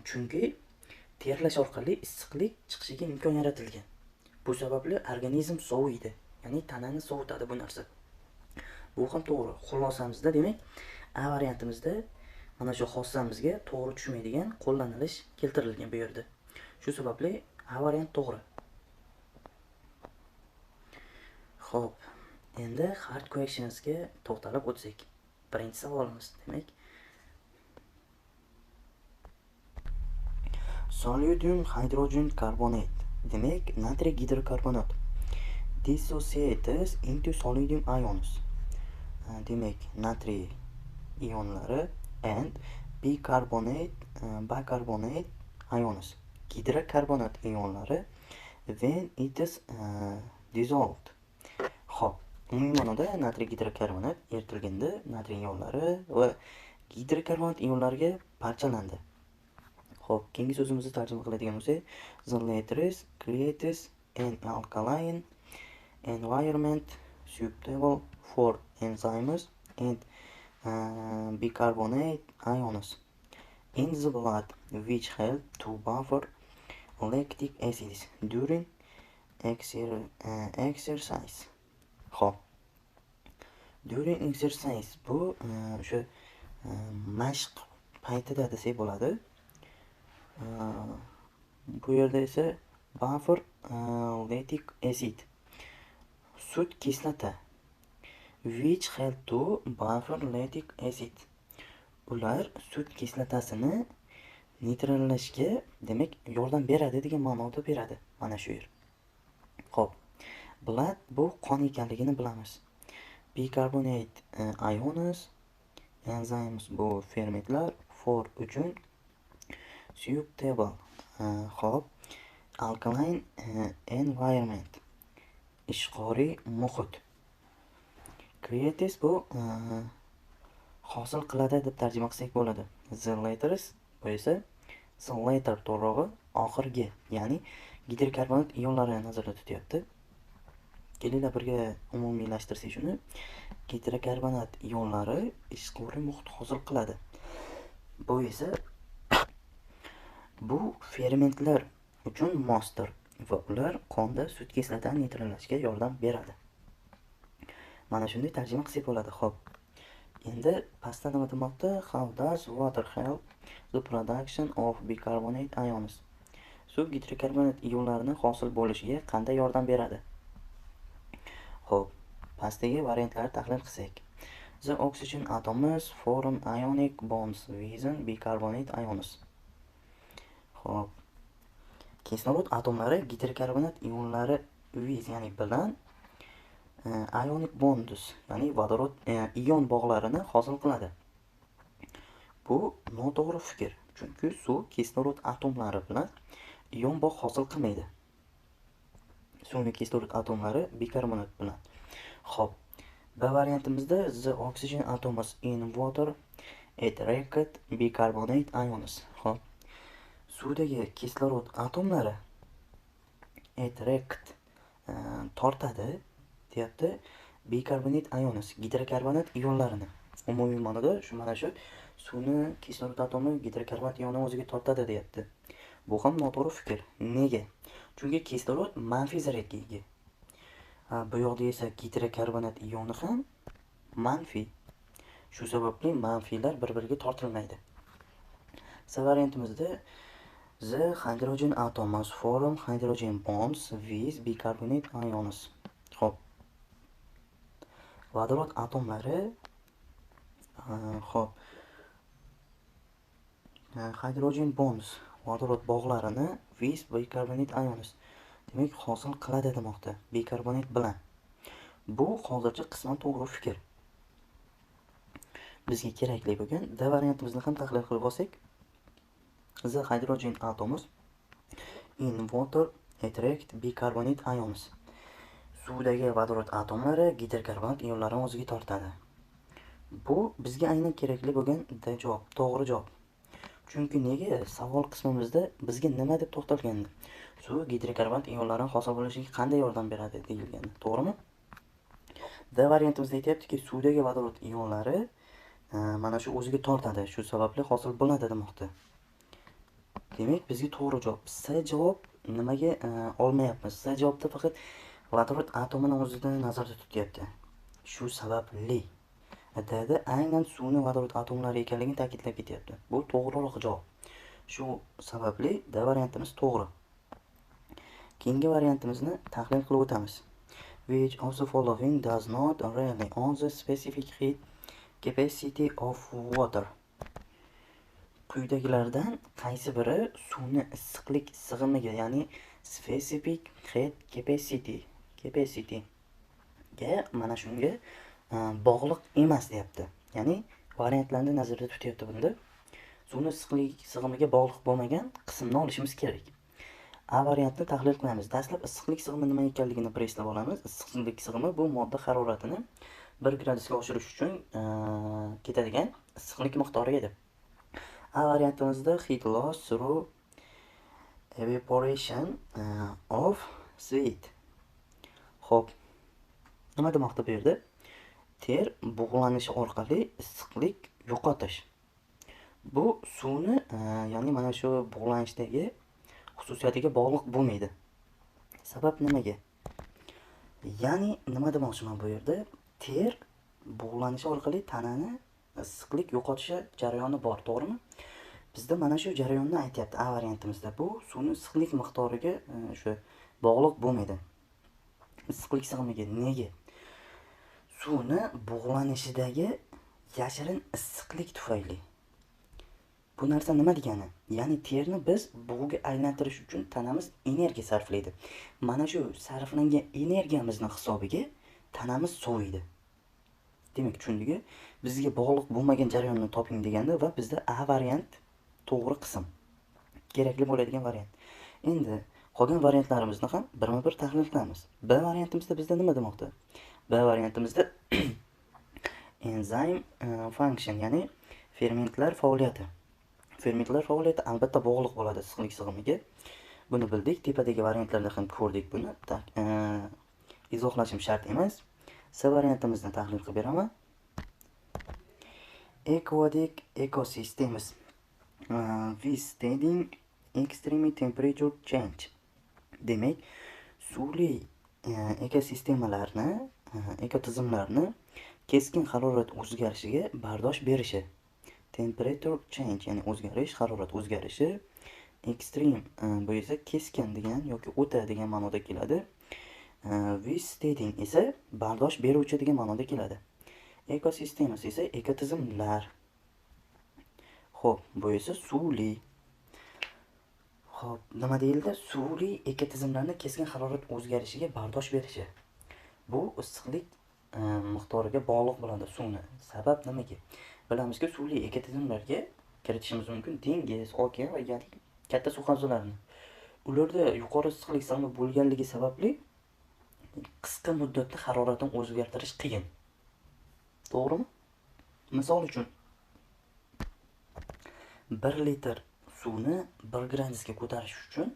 Chunki terlash orqali issiqlik chiqishiga imkon yaratilgan. Bu sababli organizm soviydi, ya'ni tanani sovutadi bu narsa. Bu ham to'g'ri. Xulosamizda demak, A variantimizda mana shu xossamizga to'g'ri tushmaydigan qo'llanilish keltirilgan bu yerda. Shu sababli A variant to'g'ri. Xo'p, endi hard questionsga to'xtalib o'tsak. Birinchi savolimiz demak, sodium hydrogen carbonate, demak natriy gidrokarbonat, dissociates into sodium ions. Demak, natriy ionlari and bicarbonate ions, gidrokarbonat ionlari when it is dissolved. Xo'p, umumiy ma'noda natriy gidrokarbonat eritilganda natriy ionlari va gidrokarbonat ionlariga parchalandi. Xo'p, keyingi so'zimizni tarjima qiladigan bo'lsak, the latter creates an alkaline environment suitable for enzymes and bicarbonate ions in the blood which help to buffer lactic acids during exercise. Xo'p. During exercise bu o'sha mashq paytida desak bo'ladi. Bu yerda esa buffer lactic acid sut kislota which help to buffer lactic acid. Ular sut kislotasini neytrallashga, demak, yordam beradi degan ma'noda beradi mana shu yer. Xo'p. Blood bu qon ekanligini bilamiz. Bicarbonate ions, enzymes bu fermentlar, for uchun suitable. Xo'p. Alkaline environment, ishqoriy muhit. Creates bu hosil qiladi deb tarjima qilsak bo'ladi. The letters bu esa the later to'rog'i oxirgi, ya'ni gidrokarbonat ionlarini nazarda tutyapti. Kelinglar birga umumiylashtirsak shuni. Gidrokarbonat ionlari ishqoriy muhit hosil qiladi. Bu esa bu fermentlar uchun mosdir va ular qonda sut kislotani neytrallashga yordam beradi. Mana shunday tarjima qilsak bo'ladi. Xo'p. Endi pastda nima demoqda? How does water help the production of bicarbonate ions? Suv gidrokarbonat ionlarini hosil bo'lishiga qanday yordam beradi? Xo'p, pastdagi variantlarni tahlil qilsak. The oxygen atoms form ionic bonds with bicarbonate ions. Xo'p. Kislorod atomlari gidrokarbonat ionlari with, ya'ni bilan ionic bonds, ya'ni vodorod ion bog'larini hosil qiladi. Bu noto'g'ri fikr, chunki suv kislorod atomlari bilan ion bog' hosil qilmaydi. Suvning kislorod atomlari bikarbonat bilan. Xo'p. B variantimizda the oxygen atoms in water attract bicarbonate ions. Xo'p. Suvdagi kislorod atomlari attract tortadi deyapti bicarbonate ions, gidrokarbonat ionlarini. Umumiy ma'noda mana shu suvni kislorod atomi gidrokarbonat ionini o'ziga tortadi deyapti. Bu ham noto'g'ri fikr. Nega? Chunki kislorod manfiy zaryadga ega. Bu yoqda esa gidrokarbonat ioni ham manfiy. Shu sababli manfiylar bir-biriga tortilmaydi. C variantimizda the hydrogen atoms form hydrogen bonds with bicarbonate ions. Xo'p. Vodorod atomlari xo'p. Hydrogen bonds, vodorod bog'larini with bicarbonate ions, demak, hosil qiladi demoqda, bikarbonat bilan. Bu hozircha qisman to'g'ri fikr. Bizga kerakli bo'lgan D variantimizni ham tahlil qilib olsak. The hydrogen atoms in water attract bicarbonate ions. Suvdagi vodorod atomlari gidrokarbonat ionlarini o'ziga tortadi. Bu bizga aynan kerakli bo'lgan D javob, to'g'ri javob. Chunki nega? Savol qismimizda bizga nima deb to'xtalgandi? Suv gidrokarbonat ionlarini hosil bo'lishiga qanday yordam beradi deyilgandi. To'g'rimi? D variantimizda aytayaptiki, suvdagi vodorod ionlari mana shu o'ziga tortadi. Shu sababli hosil bo'ladi demoqda. Demak, bizga to'g'ri javob. C javob nimaga olmayapmiz? C javobda faqat vodorod atomini o'zida nazarda tutyapti. Shu sababli D'da aynan suvni vodorod atomlari ekanligini ta'kidlab ketyapti. Bu to'g'riroq javob. Shu sababli D variantimiz to'g'ri. Keyingi variantimizni tahlil qilib o'tamiz. Which of the following does not rely on the specific heat capacity of water? Quyidagilardan qaysi biri suvni issiqlik sig'imiga, ya'ni specific heat capacity ga mana shunga bog'liq emas deyapti. Ya'ni variantlarni nazarda tutyapti bunda. Suvni issiqlik sig'imiga bog'liq bo'lmagan qismni olishimiz kerak. A variantni tahlil qilamiz. Dastlab issiqlik sig'imi nima ekanligini bir eslab olamiz. Issiqlik sig'imi bu modda haroratini 1 gradusga oshirish uchun ketadigan issiqlik miqdori edi. A variantimizda heat loss through evaporation of sweat. Xo'p. Nima demoqda bu yerda? Ter bug'lanishi orqali issiqlik yo'qotish. Bu suvni, ya'ni mana shu bug'lanishdagi xususiyatiga bog'liq bo'lmaydi. Sabab nimaga? Ya'ni nima demoqchiman bu yerda? Ter bug'lanishi orqali tanani issiqlik yo'qotishi jarayoni bor, to'g'rimi? Bizda mana shu jarayonni aytyapti A variantimizda. Bu suvning issiqlik miqdoriga o'sha bog'liq bo'lmaydi. Issiqlik sig'imiga. Nega? Suvni bug'lanishidagi yashirin issiqlik tufayli. Bu narsa nima degani? Ya'ni terni biz bug'ga aylantirish uchun tanamiz energiya sarflaydi. Mana shu sarflangan energiyamizning hisobiga tanamiz soviydi. Demak, tushundingmi? Bizga bog'liq bo'lmagan jarayonni toping deganda va bizda A variant to'g'ri qism. Kerakli bo'ladigan variant. Endi qolgan variantlarimizni ham birma-bir tahlil qilamiz. B variantimizda bizda nima demoqda? B variantimizda enzyme function, ya'ni fermentlar faoliyati. Fermentlar faoliyati albatta bog'liq bo'ladi issiqlik sig'imiga. Buni bildik. Tepadagi variantlarda ham ko'rdik buni. Izohlashim shart emas. C variantimizni tahlil qilib beraman. Aquatic ecosystems withstanding extreme temperature change. Demak, suvli ekosistemalarni, ekotizimlarni keskin harorat o'zgarishiga bardosh berishi. Temperature change, ya'ni o'zgarish, harorat o'zgarishi. Extreme bu esa keskin degan yoki o'ta degan ma'noda keladi. Withstanding esa bardosh beruvchi degan ma'noda keladi. Ekosistemas esa ekotizimlar. Xo'p, bu esa suvli. Xo'p, nima deyildi? Suvli ekotizimlarni keskin harorat o'zgarishiga bardosh berishi. Bu issiqlik miqdoriga bog'liq bo'ladi suvni. Sabab nimaga? Bilamizki, suvli ekotizimlarga kiritishimiz mumkin dengiz, okean va ya'ni katta suv havzalarini. Ularda yuqori issiqlik sig'imi bo'lganligi sababli qisqa muddatda haroratni o'zgartirish qiyin. To'g'rimi? Misol uchun 1 litr suvni 1 gradusga ko'tarish uchun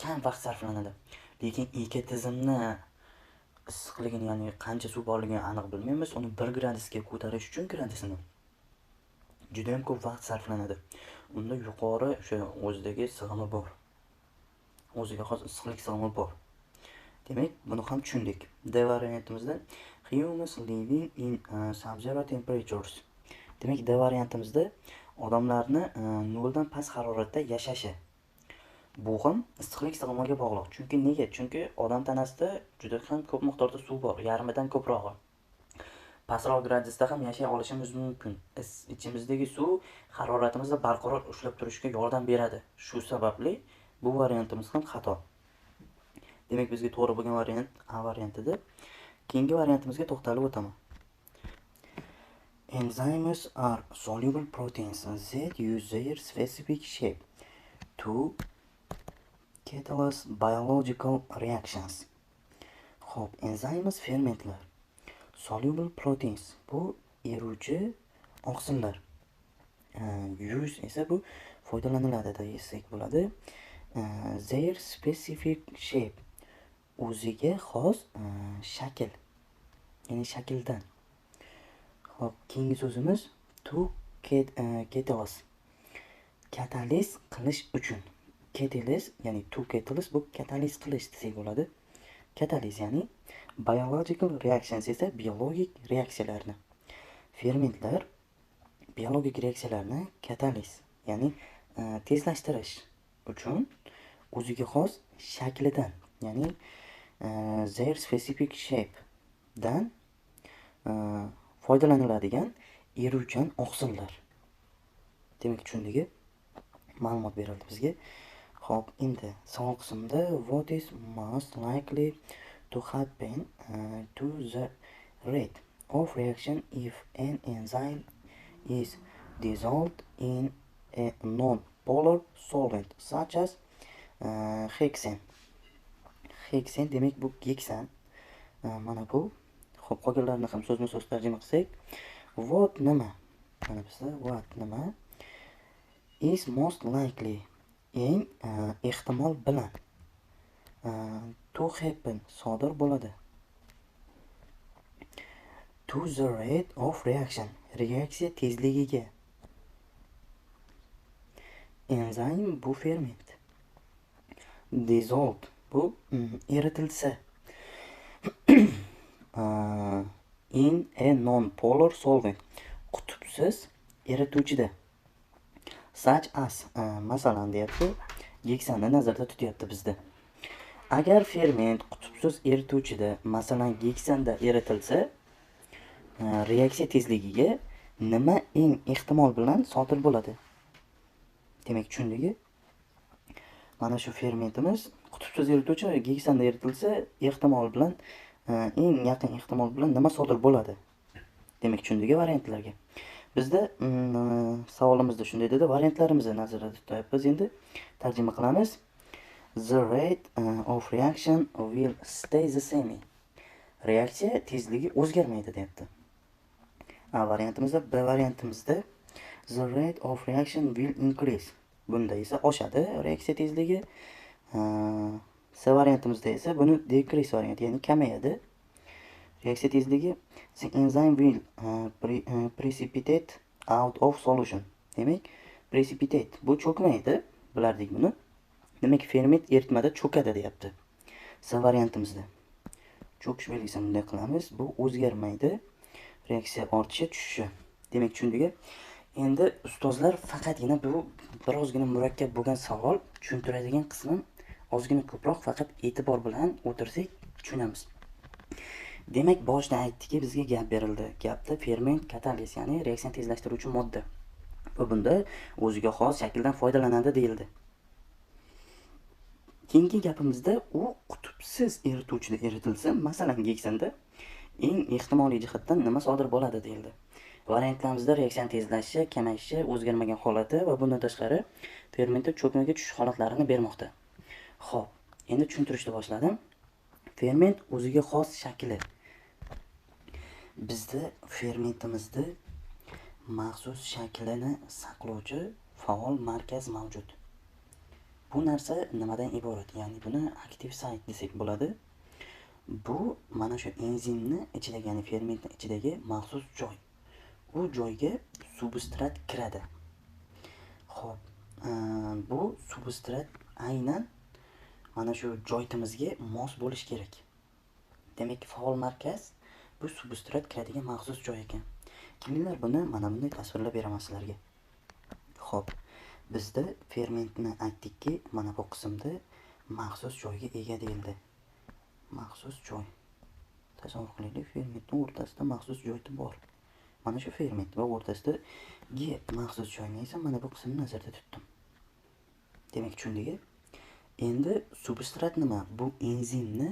kam vaqt sarflanadi. Lekin ekotizimni issiqligini, ya'ni qancha suv borligini aniq bilmaymiz. Uni 1 gradusga ko'tarish uchun gradusini juda ham ko'p vaqt sarflanadi. Unda yuqori o'sha o'zidagi sig'imi bor. O'ziga xos issiqlik sig'imi bor. Demak, buni ham tushundik. D variantimizda humans living in sub-zero temperatures. Demak, D variantimizda odamlarni noldan past haroratda yashashi. Bu ham issiqlik sig'imiga bog'liq. Chunki nega? Chunki odam tanasida juda ham ko'p miqdorda suv bor, yarmidan ko'prog'i. Pastroq gradusda ham yashay olishimiz mumkin. Ichimizdagi suv haroratimizni barqaror ushlab turishga yordam beradi. Shu sababli bu variantimiz ham xato. Demak, bizga to'g'ri bo'lgan variant A variantidir. Keyingi variantimizga to'xtalib o'taman. Enzymes are soluble proteins that use their specific shape to catalyze biological reactions. Xo'p, enzymes fermentlar. Soluble proteins bu eruvchi oqsillar. Use esa bu foydalaniladi desak bo'ladi. Their specific shape, o'ziga xos shakl, ya'ni shakldan. Xo'p, keyingi so'zimiz to catalyze. Kataliz qilish uchun. Catalyze, ya'ni to catalyze bu kataliz qilish desak bo'ladi. Kataliz ya'ni biological reactions esa biologik reaksiyalarni. Fermentlar biologik reaksiyalarni kataliz, ya'ni tezlashtirish uchun o'ziga xos shaklidan, ya'ni their specific shape dan foydalaniladigan eruvchan oqsillar. Demak, tushundingmi? Ma'lumot berildi bizga. Xo'p, endi savol qismida what is most likely to happen to the rate of reaction if an enzyme is dissolved in a non-polar solvent such as hexane. Hexane demak bu geksan. Mana bu. Xo'p, qolganlarini ham so'zma-so'z tarjima qilsak, what nima? Mana bizda what nima is most likely, eng ehtimol bilan to happen sodir bo'ladi. To the rate of reaction, reaksiya tezligiga. Enzyme bu ferment. Dissolved Bu eritilsa in a non-polar solvent, qutbsiz erituvchida, such as masalan deyapti, geksani nazarda tutyapti bizda. Agar ferment qutbsiz erituvchida, masalan geksanda eritilsa, reaksiya tezligiga nima eng ehtimol bilan sodir bo'ladi? Demak, tushundingmi? Mana shu fermentimiz qutbsiz erituvchi geksanda eritilsa, ehtimol bilan eng yaqin ehtimol bilan nima sodir bo'ladi? Demak, tushundingmi variantlarga? Bizda savolimizda shunday dedi, variantlarimizni nazarda tutyapmiz. Endi tarjima qilamiz. The rate of reaction will stay the same. Reaksiya tezligi o'zgarmaydi deyapti. A variantimizda, B variantimizda the rate of reaction will increase. Bunda esa oshadi reaksiya tezligi. C variantimizda esa buni decrease variant, ya'ni kamayadi reaksiya tezligi. The enzyme will precipitate out of solution. Demak, precipitate bu cho'kmaydi, bilardik buni. Demak, ferment eritmada cho'kadi deyapti. C variantimizda cho'kish belgisini bunday qilamiz. Bu o'zgarmaydi, reaksiya ortishi tushishi. Demak, tushundingmi? Endi ustozlar faqatgina bu birozgina murakkab bo'lgan savol, tushuntiradigan qismi ozgina ko'proq, faqat e'tibor bilan o'tirsak tushunamiz. Demak, boshida aytdiki, bizga gap berildi. Gapda ferment kataliz, ya'ni reaksiyani tezlashtiruvchi modda. Va bunda o'ziga xos shakldan foydalanadi deyildi. Keyingi gapimizda u qutbsiz erituvchida eritilsa, masalan geksanda, eng ehtimoliy jihatdan nima sodir bo'ladi deyildi. Variantlarimizda reaksiyani tezlashishi, kamayishi, o'zgarmagan holati va bundan tashqari fermentda cho'kmaga tushish holatlarini bermoqda. Xo'p, endi tushuntirishni boshladim. Ferment o'ziga xos shakli. Bizda fermentimizda maxsus shaklini saqlovchi faol markaz mavjud. Bu narsa nimadan iborat? Ya'ni buni aktiv sayt desak bo'ladi. Bu mana shu enzimni ichidagi, ya'ni fermentning ichidagi maxsus joy. U joyga substrat kiradi. Xo'p, bu substrat aynan mana shu joytimizga mos bo'lish kerak. Demak, faol markaz bu substrat kiradigan maxsus joy ekan. Kimlar buni mana bunday tasvirlab beraman sizlarga. Xo'p, bizda fermentni aytdikki, mana bu qismda maxsus joyga ega deyildi. Maxsus joy. Tasavvur qilaylik, fermentning o'rtasida maxsus joy bor. Mana shu ferment va o'rtasidagi maxsus joyni esa mana bu qismni nazarda tutdim. Demak, tushundingmi? Endi substrat nima? Bu enzimni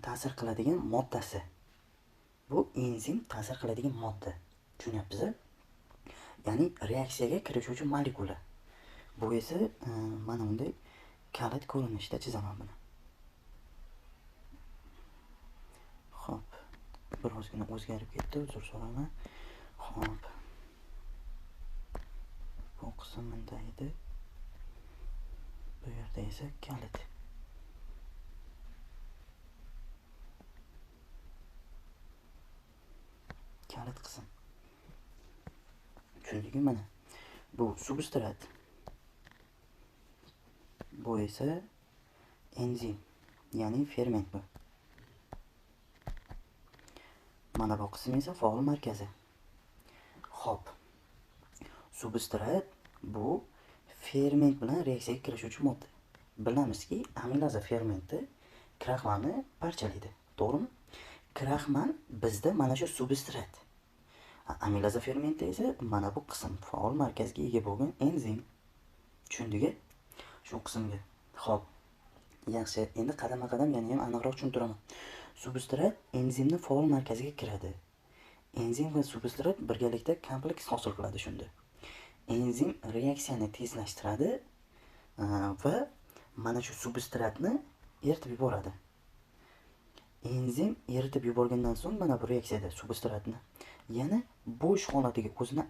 ta'sir qiladigan moddasi. Bu enzim ta'sir qiladigan modda. Tushunyapsiz? Ya'ni reaksiyaga kirishuvchi molekula. Bu esa mana bunday kalit ko'rinishda chizaman buni. Xo'p, birozgina o'zgarib ketdi, uzr so'raman. Xo'p. Bu qism bunday edi. Bu yerda esa kalit. Kalit qism. Tushundingmi mana? Bu substrat. Bu esa enzim, ya'ni ferment bu. Mana bu qism esa faol markazi. Xo'p. Substrat bu ferment bilan reaksiyaga kirishuvchi modda. Bilamizki, amilaza fermenti kraxmalni parchalaydi. To'g'rimi? Kraxmal bizda mana shu substrat. Amilaza fermenti esa mana bu qism, faol markazga ega bo'lgan enzim. Tushundingmi? Shu qismga. Xo'p. Yaxshi, endi qadama-qadam yana ham aniqroq tushuntiraman. Substrat enzimning faol markaziga kiradi. Enzim va substrat birgalikda kompleks hosil qiladi shunda. Enzim reaksiyani tezlashtiradi va mana shu substratni eritib yuboradi. Enzim eritib yuborgandan so'ng mana bu reaksiyada substratni yana bo'sh holatiga, o'zini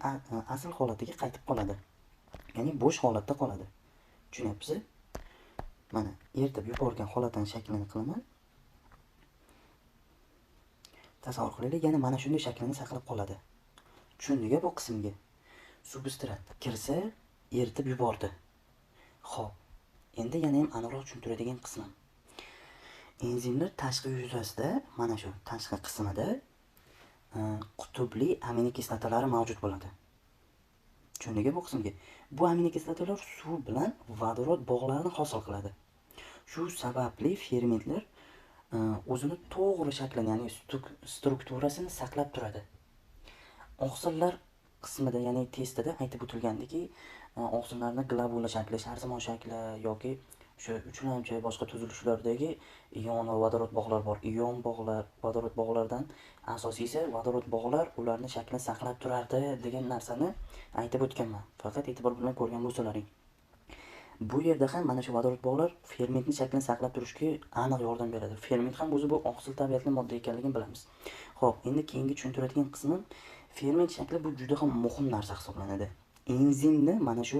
asl holatiga qaytib qoladi. Ya'ni bo'sh holatda qoladi. Tushunyapsiz? Mana eritib yuborgan holatdan shaklini qilaman. Tasavvur qilaylik, yana mana shunday shaklini saqlab qoladi. Tushundingmi bu qismga? Substrat kirsa, eritib yubordi. Xo'p. Endi yana ham aniqroq tushuntiradigan qismim. enzimlar tashqi yuzasida, mana shu tashqi qismida qutbli aminokislotalari mavjud bo'ladi. Tushundingmi bu qismga? Bu aminokislotalar suv bilan vodorod bog'larini hosil qiladi. Shu sababli fermentlar o'zini to'g'ri shaklini, ya'ni strukturasini saqlab turadi. Oqsillar qismida, ya'ni testida aytib o'tilgandiki, oqsillarni globula shakli, sharzamon shakli yoki o'sha uchlamchi boshqa tuzilishlardagi ion va vodorod bog'lar bor. Ion bog'lar, vodorod bog'lardan asosiysi vodorod bog'lar ularni shaklini saqlab turardi degan narsani aytib o'tganman. Faqat e'tibor bilan ko'rgan bo'lsalaring. Bu yerda ham mana shu vodorod bog'lar fermentning shaklini saqlab turishga aniq yordam beradi. Ferment ham o'zi bu oqsil tabiatli modda ekanligini bilamiz. Xo'p, endi keyingi tushuntiradigan qismim, ferment shakli bu juda ham muhim narsa hisoblanadi. Enzimni mana shu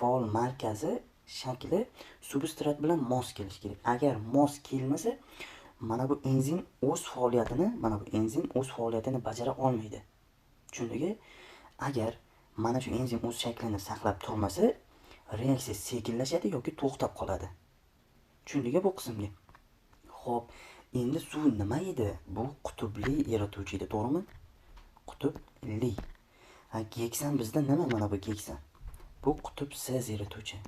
faol markazi shakli substrat bilan mos kelishi kerak. Agar mos kelmasa, mana bu enzim o'z faoliyatini bajara olmaydi. Tushundingmi? Agar mana shu enzim o'z shaklini saqlab turmasa, reaksiya sekinlashadi yoki to'xtab qoladi. Tushundingmi bu qismga? Xo'p, endi suv nima edi? Bu qutbli erituvchi edi, to'g'rimi? Qutbli. Geksan bizda nima? Mana bu geksan. Bu qutbsiz erituvchi.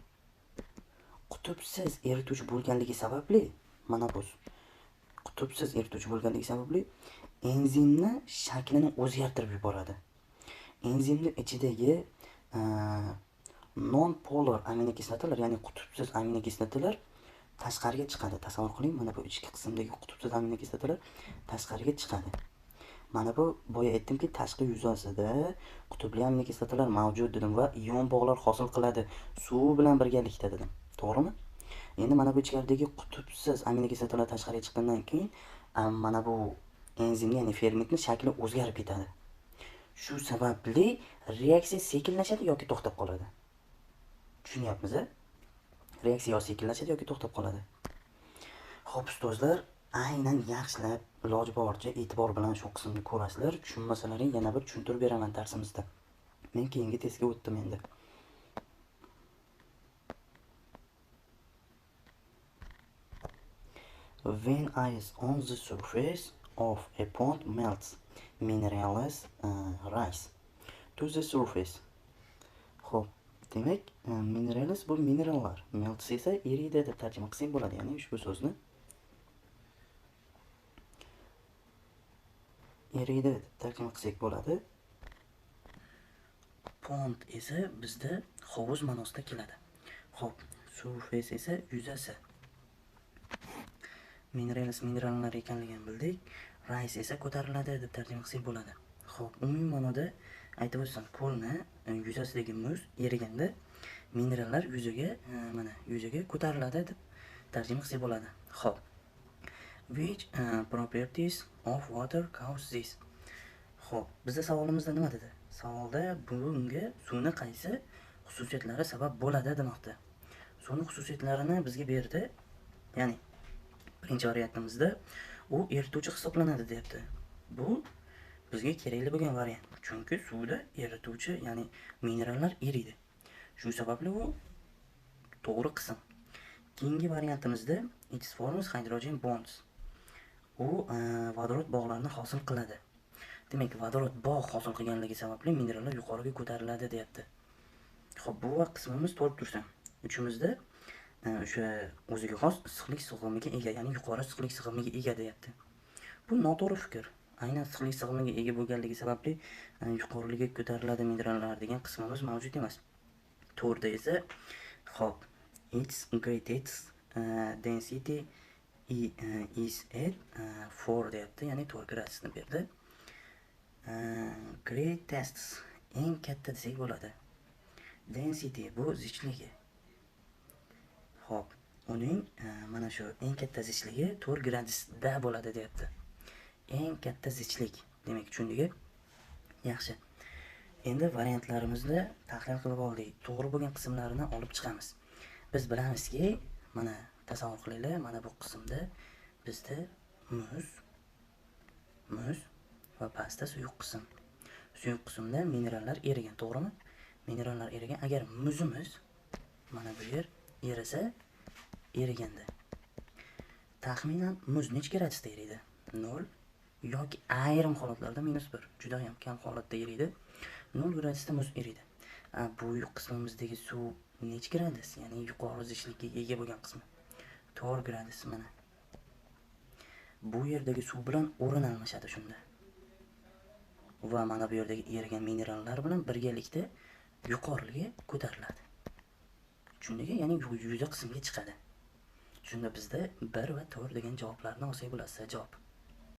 Qutbsiz erituvchi bo'lganligi sababli, mana bu qutbsiz erituvchi bo'lganligi sababli enzimni shaklini o'zgartirib yuboradi. Enzimning ichidagi non-polar aminokislotalar, ya'ni qutbsiz aminokislotalar tashqariga chiqadi. Tasavvur qiling, mana bu ichki qismdagi qutbsiz aminokislotalar tashqariga chiqadi. Mana bu boya aytdimki, tashqi yuzasida qutbli aminokislotalar mavjud dedim va ion bog'lar hosil qiladi suv bilan birgalikda dedim. To'g'rimi? Endi mana bu ichkaridagi qutbsiz aminokislotalar tashqariga chiqqandan keyin mana bu enzimning, ya'ni fermentning shakli o'zgarib ketadi. Shu sababli reaksiya sekinlashadi yoki to'xtab qoladi. Tushunyapmiz-a? Reaksiya sekinlashadi yoki to'xtab qoladi. Xo'p, ustozlar, aynan yaxshilab iloji boricha e'tibor bilan shu qismni ko'rasizlar. Tushunmasalaring yana bir tushuntirib beraman darsimizda. Men keyingi testga o'tdim endi. When ice on the surface of a pond melts, minerals rise to the surface. Xo'p, demak, minerals bu minerallar, melts esa eriydi deb tarjima qilsak bo'ladi, ya'ni ushbu so'zni. Eriydi deb tarjima qilsak bo'ladi. Pond esa bizda hovuz ma'nosida keladi. Xo'p, surface esa yuzasi. Minerallar ekanligini bildik. Rise esa ko'tariladi deb tarjima qilsak bo'ladi. Xo'p, umumiy ma'noda aytib o'tsam, ko'lni yuzasidagi muz eriganda minerallar yuzaga ko'tariladi deb tarjima qilsak bo'ladi. Xo'p. Which properties of water cause this? Xo'p, bizda savolimizda nima dedi? Savolda bunga suvni qaysi xususiyatlari sabab bo'ladi demoqda. Suvning xususiyatlarini bizga berdi. Ya'ni birinchi variantimizda u erituvchi hisoblanadi deyapti. Bu bizga kerakli bo'lgan variant. Chunki suvda erituvchi, ya'ni minerallar eriydi. Shu sababli u to'g'ri qism. Keyingi variantimizda it forms hydrogen bonds. U vodorod bog'larini hosil qiladi. Demak, vodorod bog' hosil qilganligi sababli minerallar yuqoriga ko'tariladi deyapti. Xo'p, bu qismimiz to'g'ri tursa, uchimizda o'sha o'ziga xos issiqlik sig'imiga ega, ya'ni yuqori issiqlik sig'imiga ega deyapti. Bu noto'g'ri fikr. Aynan issiqlik sig'imiga ega bo'lganligi sababli yuqoriga ko'tariladi minerallar degan qismimiz mavjud emas. To'g'rida esa, xo'p, its greatest density is at 4 deyapti, ya'ni 4 gradusni berdi. Greatest eng katta desak bo'ladi. Density bu zichligi. Xo'p, uning mana shu eng katta zichligi 4 gradusda bo'ladi deyapti. Eng katta zichlik. Demak, tushundingmi? Yaxshi. Endi variantlarimizni tahlil qilib oldik. To'g'ri bo'lgan qismlarini olib chiqamiz. Biz bilamizki, mana tasavvur qilinglar, mana bu qismda bizda muz va pastda suyuq qism. Suyuq qismda minerallar erigan, to'g'rimi? Minerallar erigan. Agar muzimiz mana bu yer erisa, eriganda taxminan muz necha gradusda eriydi? 0 yoki ayrim holatlarda -1. Juda ham kam holatda eriydi. 0 gradusda muz eriydi. Bu qismimizdagi suv necha gradus? Ya'ni yuqori zichlikka ega bo'lgan qismi. 4 gradus mana. Bu yerdagi suv bilan o'rin almashadi shunda. Va mana bu yerdagi erigan minerallar bilan birgalikda yuqoriga ko'tariladi. Tushundingmi? Ya'ni yuza qismga chiqadi. Shunda bizda 1 va 4 degan javoblarni olsak bo'ladi. Javob